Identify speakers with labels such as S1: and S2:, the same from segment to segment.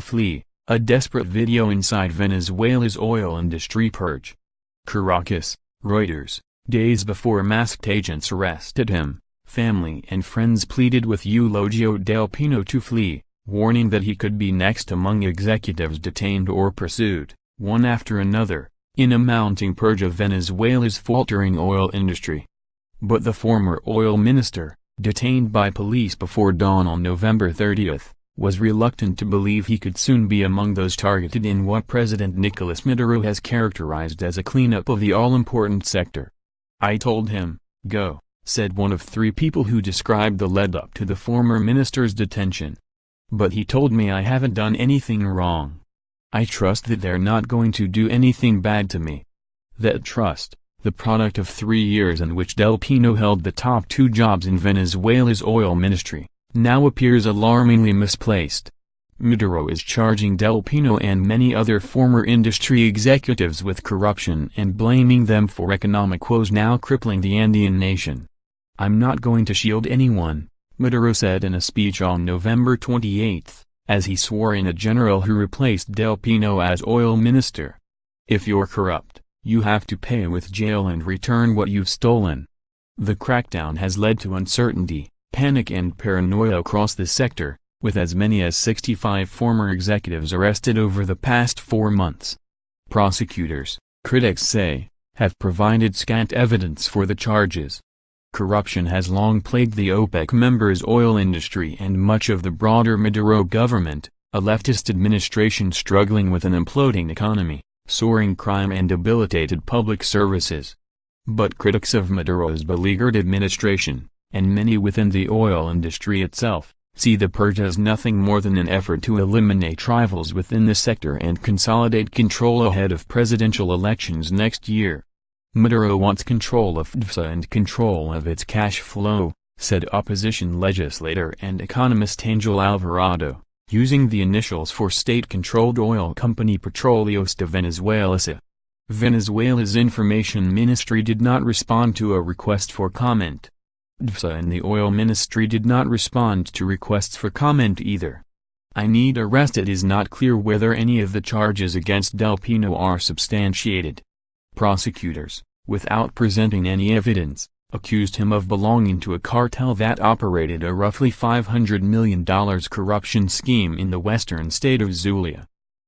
S1: Flee, a desperate video inside Venezuela's oil industry purge. Caracas, Reuters. Days before masked agents arrested him, family and friends pleaded with Eulogio Del Pino to flee, warning that he could be next among executives detained or pursued, one after another, in a mounting purge of Venezuela's faltering oil industry. But the former oil minister, detained by police before dawn on November 30th, was reluctant to believe he could soon be among those targeted in what President Nicolas Maduro has characterized as a cleanup of the all-important sector. "I told him, go," said one of three people who described the lead-up to the former minister's detention. "But he told me I haven't done anything wrong. I trust that they're not going to do anything bad to me." That trust, the product of 3 years in which Del Pino held the top 2 jobs in Venezuela's oil ministry, now appears alarmingly misplaced. Maduro is charging Del Pino and many other former industry executives with corruption and blaming them for economic woes now crippling the Andean nation. "I'm not going to shield anyone," Maduro said in a speech on November 28, as he swore in a general who replaced Del Pino as oil minister. "If you're corrupt, you have to pay with jail and return what you've stolen." The crackdown has led to uncertainty, panic and paranoia across the sector, with as many as 65 former executives arrested over the past 4 months. Prosecutors, critics say, have provided scant evidence for the charges. Corruption has long plagued the OPEC members' oil industry and much of the broader Maduro government, a leftist administration struggling with an imploding economy, soaring crime and debilitated public services. But critics of Maduro's beleaguered administration, and many within the oil industry itself, see the purge as nothing more than an effort to eliminate rivals within the sector and consolidate control ahead of presidential elections next year. "Maduro wants control of DVSA and control of its cash flow," said opposition legislator and economist Angel Alvarado, using the initials for state-controlled oil company Petróleos de Venezuela S.A. Venezuela's information ministry did not respond to a request for comment. DVSA and the oil ministry did not respond to requests for comment either. "I need arrest." It is not clear whether any of the charges against Del Pino are substantiated. Prosecutors, without presenting any evidence, accused him of belonging to a cartel that operated a roughly $500 million corruption scheme in the western state of Zulia.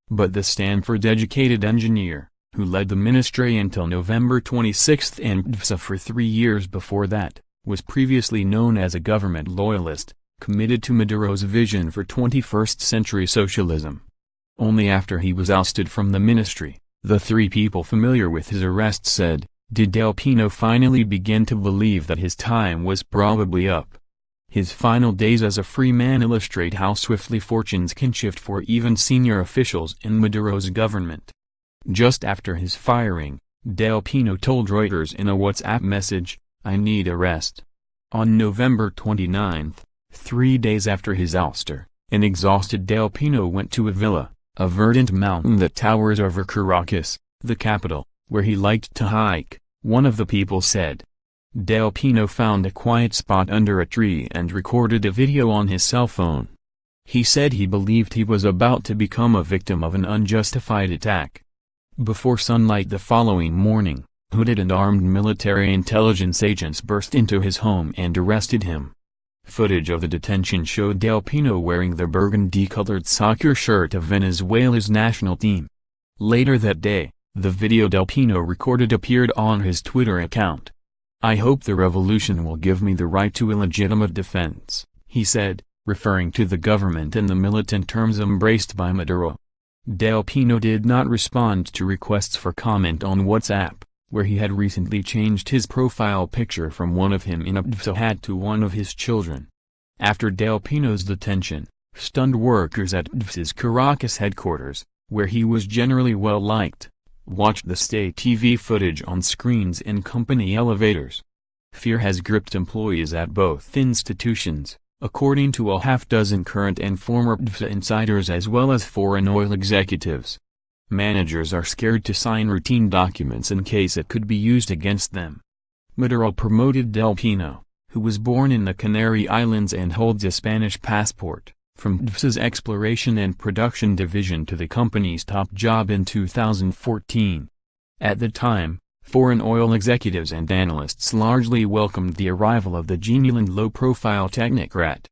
S1: But the Stanford-educated engineer, who led the ministry until November 26 and DVSA for 3 years before that, was previously known as a government loyalist, committed to Maduro's vision for 21st-century socialism. Only after he was ousted from the ministry, the 3 people familiar with his arrest said, did Del Pino finally begin to believe that his time was probably up. His final days as a free man illustrate how swiftly fortunes can shift for even senior officials in Maduro's government. Just after his firing, Del Pino told Reuters in a WhatsApp message, "I need a rest." On November 29, 3 days after his ouster, an exhausted Del Pino went to a villa, a verdant mountain that towers over Caracas, the capital, where he liked to hike, one of the people said. Del Pino found a quiet spot under a tree and recorded a video on his cell phone. He said he believed he was about to become a victim of an unjustified attack. Before sunlight the following morning, hooded and armed military intelligence agents burst into his home and arrested him. Footage of the detention showed Del Pino wearing the burgundy-colored soccer shirt of Venezuela's national team. Later that day, the video Del Pino recorded appeared on his Twitter account. "I hope the revolution will give me the right to illegitimate defense," he said, referring to the government and the militant terms embraced by Maduro. Del Pino did not respond to requests for comment on WhatsApp, where he had recently changed his profile picture from one of him in a DVSA hat to one of his children. After Del Pino's detention, stunned workers at DVSA's Caracas headquarters, where he was generally well liked, watched the state TV footage on screens in company elevators. Fear has gripped employees at both institutions, according to a half-dozen current and former DVSA insiders as well as foreign oil executives. Managers are scared to sign routine documents in case it could be used against them. Maduro promoted Del Pino, who was born in the Canary Islands and holds a Spanish passport, from DVSA's exploration and production division to the company's top job in 2014. At the time, foreign oil executives and analysts largely welcomed the arrival of the genial and low-profile technocrat.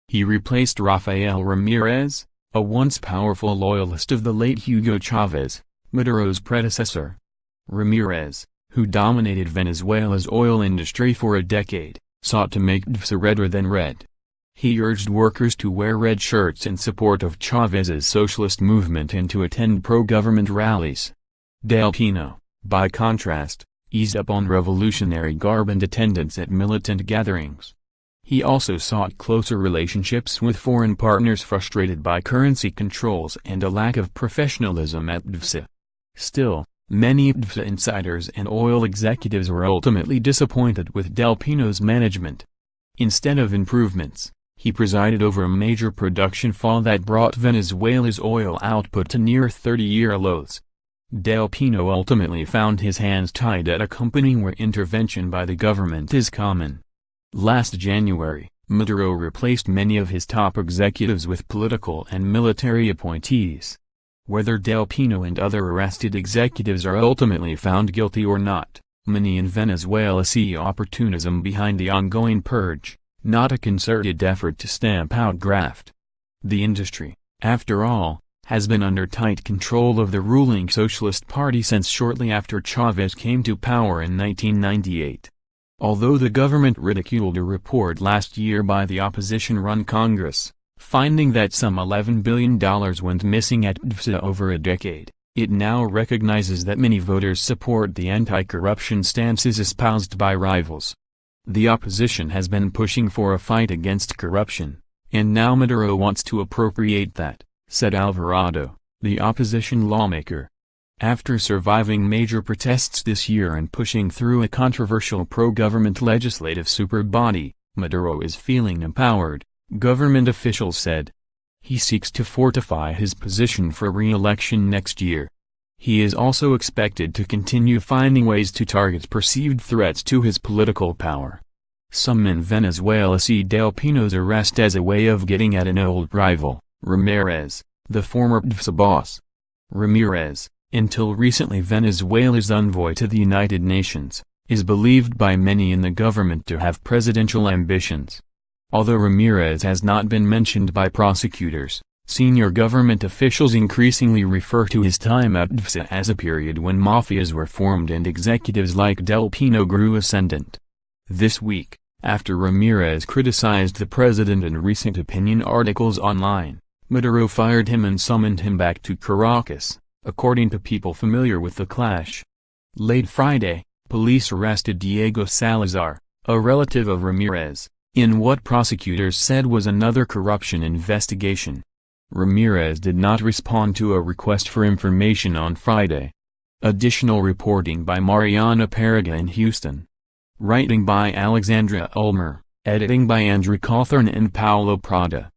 S1: He replaced Rafael Ramirez, a once powerful loyalist of the late Hugo Chavez, Maduro's predecessor. Ramirez, who dominated Venezuela's oil industry for a decade, sought to make DVSA redder than red. He urged workers to wear red shirts in support of Chavez's socialist movement and to attend pro-government rallies. Del Pino, by contrast, eased up on revolutionary garb and attendance at militant gatherings. He also sought closer relationships with foreign partners frustrated by currency controls and a lack of professionalism at DVSA. Still, many DVSA insiders and oil executives were ultimately disappointed with Del Pino's management. Instead of improvements, he presided over a major production fall that brought Venezuela's oil output to near 30-year lows. Del Pino ultimately found his hands tied at a company where intervention by the government is common. Last January, Maduro replaced many of his top executives with political and military appointees. Whether Del Pino and other arrested executives are ultimately found guilty or not, many in Venezuela see opportunism behind the ongoing purge, not a concerted effort to stamp out graft. The industry, after all, has been under tight control of the ruling Socialist Party since shortly after Chavez came to power in 1998. Although the government ridiculed a report last year by the opposition-run Congress, finding that some $11 billion went missing at DVSA over a decade, it now recognizes that many voters support the anti-corruption stances espoused by rivals. The opposition has been pushing for a fight against corruption, and now Maduro wants to appropriate that, said Alvarado, the opposition lawmaker. After surviving major protests this year and pushing through a controversial pro-government legislative superbody, Maduro is feeling empowered, government officials said. He seeks to fortify his position for re-election next year. He is also expected to continue finding ways to target perceived threats to his political power. Some in Venezuela see Del Pino's arrest as a way of getting at an old rival, Ramirez, the former DVSA boss. Ramirez, until recently Venezuela's envoy to the United Nations, is believed by many in the government to have presidential ambitions. Although Ramirez has not been mentioned by prosecutors, senior government officials increasingly refer to his time at DVSA as a period when mafias were formed and executives like Del Pino grew ascendant. This week, after Ramirez criticized the president in recent opinion articles online, Maduro fired him and summoned him back to Caracas, according to people familiar with the clash. Late Friday, police arrested Diego Salazar, a relative of Ramirez, in what prosecutors said was another corruption investigation. Ramirez did not respond to a request for information on Friday. Additional reporting by Mariana Parraga in Houston. Writing by Alexandra Ulmer, editing by Andrew Cawthorne and Paulo Prada.